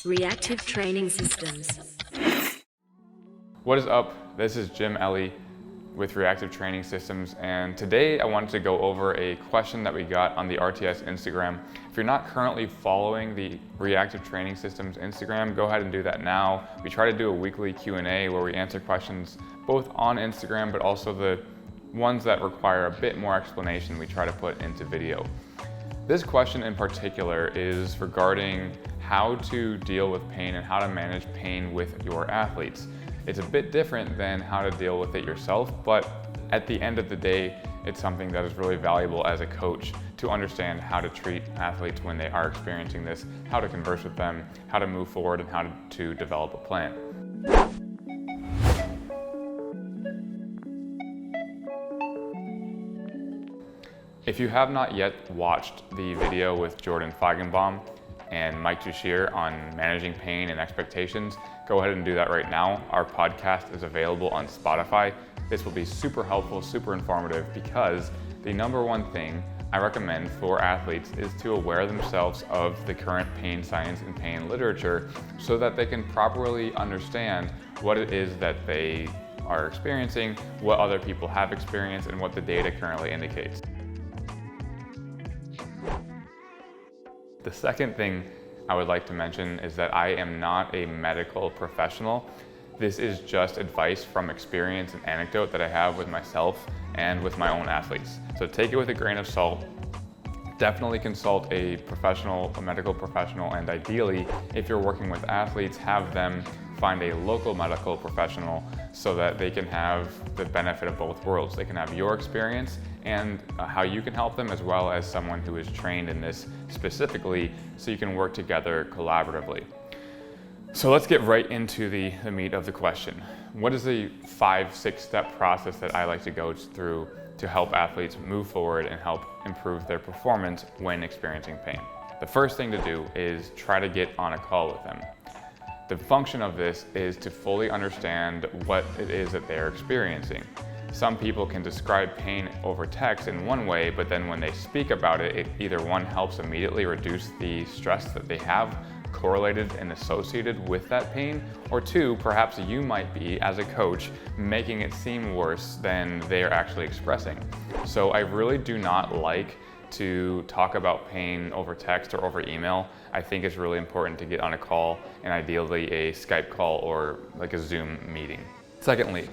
Reactive Training Systems. What is up? This is Jim Ellie with Reactive Training Systems, and today I wanted to go over a question that we got on the RTS Instagram. If you're not currently following the Reactive Training Systems Instagram, go ahead and do that now. We try to do a weekly Q&A where we answer questions both on Instagram, but also the ones that require a bit more explanation we try to put into video. This question in particular is regarding how to deal with pain and how to manage pain with your athletes. It's a bit different than how to deal with it yourself, but at the end of the day, it's something that is really valuable as a coach to understand how to treat athletes when they are experiencing this, how to converse with them, how to move forward, and how to develop a plan. If you have not yet watched the video with Jordan Feigenbaum and Mike Tuchscherer on managing pain and expectations, go ahead and do that right now. Our podcast is available on Spotify. This will be super helpful, super informative, because the number one thing I recommend for athletes is to aware themselves of the current pain science and pain literature so that they can properly understand what it is that they are experiencing, what other people have experienced, and what the data currently indicates. The second thing I would like to mention is that I am not a medical professional. This is just advice from experience and anecdote that I have with myself and with my own athletes. So take it with a grain of salt. Definitely consult a professional, a medical professional, and ideally, if you're working with athletes, have them find a local medical professional so that they can have the benefit of both worlds. They can have your experience and how you can help them, as well as someone who is trained in this specifically, so you can work together collaboratively. So let's get right into the meat of the question. What is the 5-6 step process that I like to go through to help athletes move forward and help improve their performance when experiencing pain? The first thing to do is try to get on a call with them. The function of this is to fully understand what it is that they're experiencing. Some people can describe pain over text in one way, but then when they speak about it, it either one helps immediately reduce the stress that they have correlated and associated with that pain, or two, perhaps you might be, as a coach, making it seem worse than they are actually expressing. So I really do not like to talk about pain over text or over email. I think it's really important to get on a call, and ideally a Skype call or like a Zoom meeting. Secondly,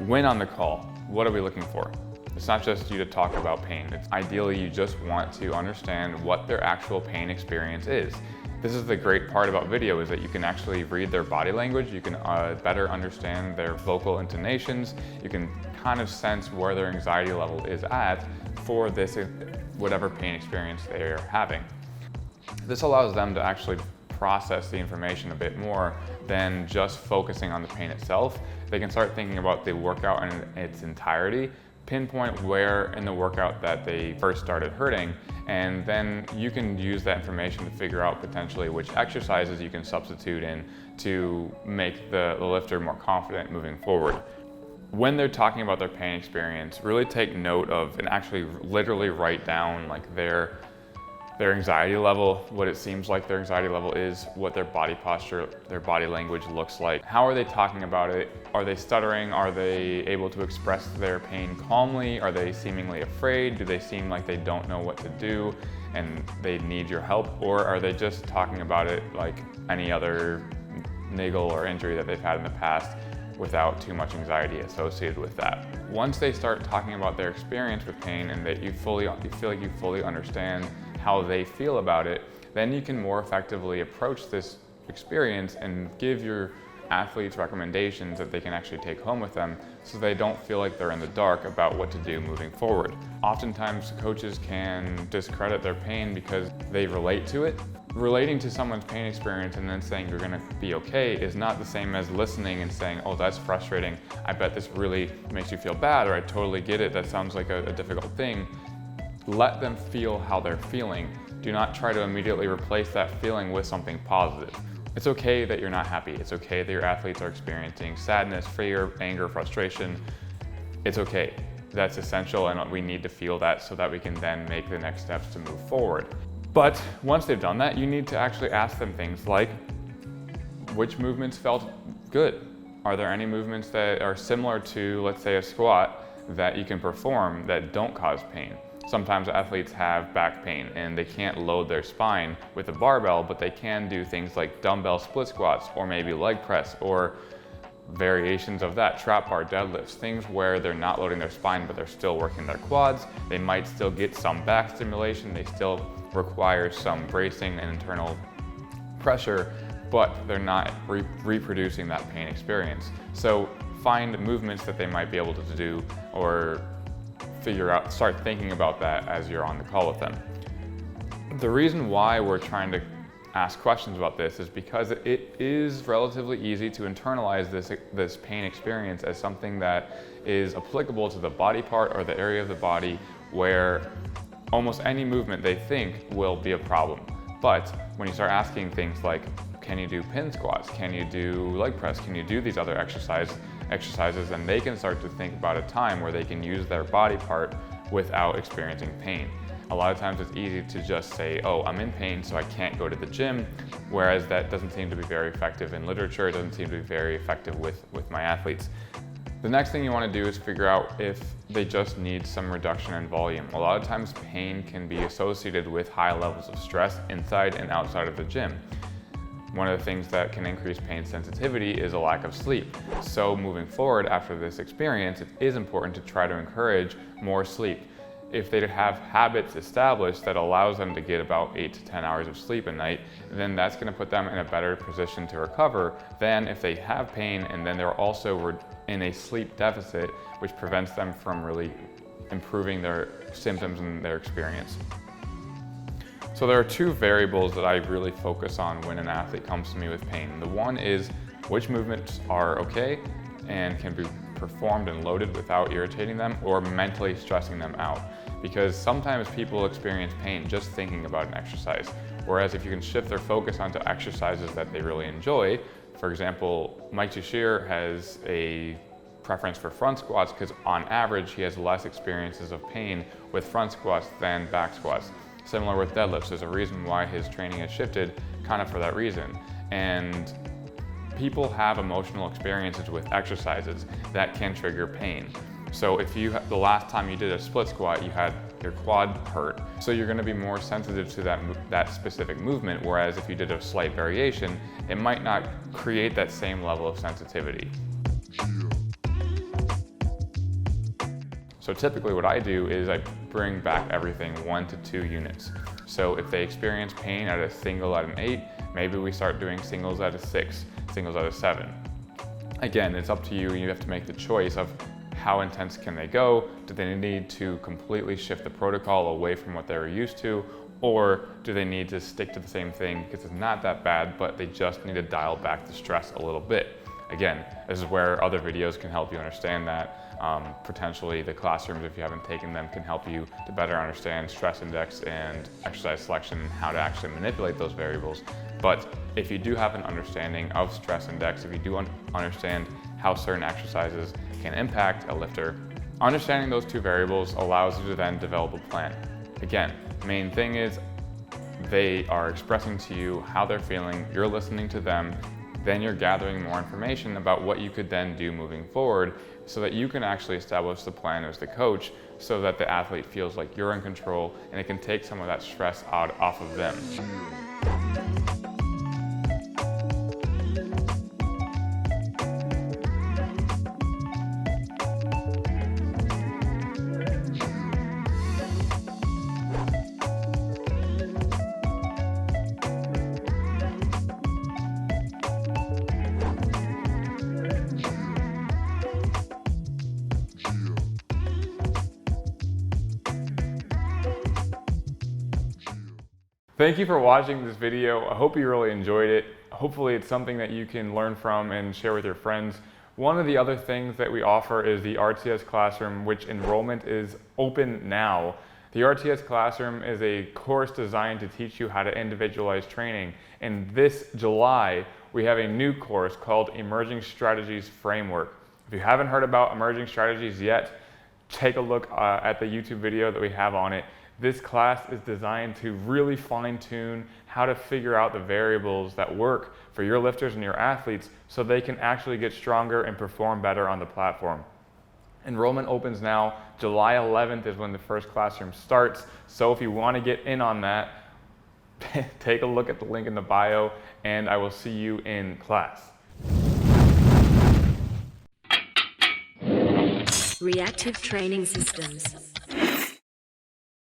when on the call, what are we looking for? It's not just you to talk about pain. Ideally, you just want to understand what their actual pain experience is. This is the great part about video, is that you can actually read their body language, you can better understand their vocal intonations, you can kind of sense where their anxiety level is at for this, whatever pain experience they're having. This allows them to actually process the information a bit more than just focusing on the pain itself. They can start thinking about the workout in its entirety, pinpoint where in the workout that they first started hurting, and then you can use that information to figure out potentially which exercises you can substitute in to make the lifter more confident moving forward. When they're talking about their pain experience, really take note of and actually literally write down like their anxiety level, what it seems like their anxiety level is, what their body posture, their body language looks like. How are they talking about it? Are they stuttering? Are they able to express their pain calmly? Are they seemingly afraid? Do they seem like they don't know what to do and they need your help? Or are they just talking about it like any other niggle or injury that they've had in the past without too much anxiety associated with that? Once they start talking about their experience with pain and that you feel like you fully understand how they feel about it, then you can more effectively approach this experience and give your athletes recommendations that they can actually take home with them so they don't feel like they're in the dark about what to do moving forward. Oftentimes, coaches can discredit their pain because they relate to it. Relating to someone's pain experience and then saying you're gonna be okay is not the same as listening and saying, oh, that's frustrating. I bet this really makes you feel bad, or I totally get it. That sounds like a difficult thing. Let them feel how they're feeling. Do not try to immediately replace that feeling with something positive. It's okay that you're not happy. It's okay that your athletes are experiencing sadness, fear, anger, frustration. It's okay. That's essential, and we need to feel that so that we can then make the next steps to move forward. But once they've done that, you need to actually ask them things like, which movements felt good? Are there any movements that are similar to, let's say, a squat that you can perform that don't cause pain? Sometimes athletes have back pain and they can't load their spine with a barbell, but they can do things like dumbbell split squats or maybe leg press or variations of that, trap bar deadlifts, things where they're not loading their spine but they're still working their quads. They might still get some back stimulation, they still require some bracing and internal pressure, but they're not reproducing that pain experience. So find movements that they might be able to do, or start thinking about that as you're on the call with them. The reason why we're trying to ask questions about this is because it is relatively easy to internalize this pain experience as something that is applicable to the body part or the area of the body where almost any movement they think will be a problem. But when you start asking things like, can you do pin squats? Can you do leg press? Can you do these other exercises? And they can start to think about a time where they can use their body part without experiencing pain. A lot of times it's easy to just say, oh, I'm in pain, so I can't go to the gym, whereas that doesn't seem to be very effective in literature. It doesn't seem to be very effective with my athletes. The next thing you want to do is figure out if they just need some reduction in volume. A lot of times pain can be associated with high levels of stress inside and outside of the gym. One of the things that can increase pain sensitivity is a lack of sleep. So moving forward after this experience, it is important to try to encourage more sleep. If they have habits established that allows them to get about 8 to 10 hours of sleep a night, then that's going to put them in a better position to recover than if they have pain and then they're also in a sleep deficit, which prevents them from really improving their symptoms and their experience. So there are two variables that I really focus on when an athlete comes to me with pain. The one is which movements are okay and can be performed and loaded without irritating them or mentally stressing them out. Because sometimes people experience pain just thinking about an exercise. Whereas if you can shift their focus onto exercises that they really enjoy, for example, Mike Tuchscherer has a preference for front squats because on average he has less experiences of pain with front squats than back squats. Similar with deadlifts, there's a reason why his training has shifted kind of for that reason. And people have emotional experiences with exercises that can trigger pain. So if the last time you did a split squat, you had your quad hurt. So you're gonna be more sensitive to that specific movement, whereas if you did a slight variation, it might not create that same level of sensitivity. So typically what I do is I bring back everything 1 to 2 units. So if they experience pain at a single at an 8, maybe we start doing singles at a 6, singles at a 7. Again, it's up to you. You have to make the choice of how intense can they go? Do they need to completely shift the protocol away from what they were used to? Or do they need to stick to the same thing because it's not that bad, but they just need to dial back the stress a little bit? Again, this is where other videos can help you understand that. Potentially the classrooms, if you haven't taken them, can help you to better understand stress index and exercise selection and how to actually manipulate those variables. But if you do have an understanding of stress index, if you do understand how certain exercises can impact a lifter, understanding those two variables allows you to then develop a plan. Again, main thing is they are expressing to you how they're feeling, you're listening to them, then you're gathering more information about what you could then do moving forward so that you can actually establish the plan as the coach so that the athlete feels like you're in control and it can take some of that stress off of them. Thank you for watching this video. I hope you really enjoyed it. Hopefully it's something that you can learn from and share with your friends. One of the other things that we offer is the RTS Classroom, which enrollment is open now. The RTS Classroom is a course designed to teach you how to individualize training. And this July, we have a new course called Emerging Strategies Framework. If you haven't heard about Emerging Strategies yet, take a look at the YouTube video that we have on it. This class is designed to really fine-tune how to figure out the variables that work for your lifters and your athletes so they can actually get stronger and perform better on the platform. Enrollment opens now. July 11th is when the first classroom starts. So if you want to get in on that, take a look at the link in the bio, and I will see you in class. Reactive Training Systems.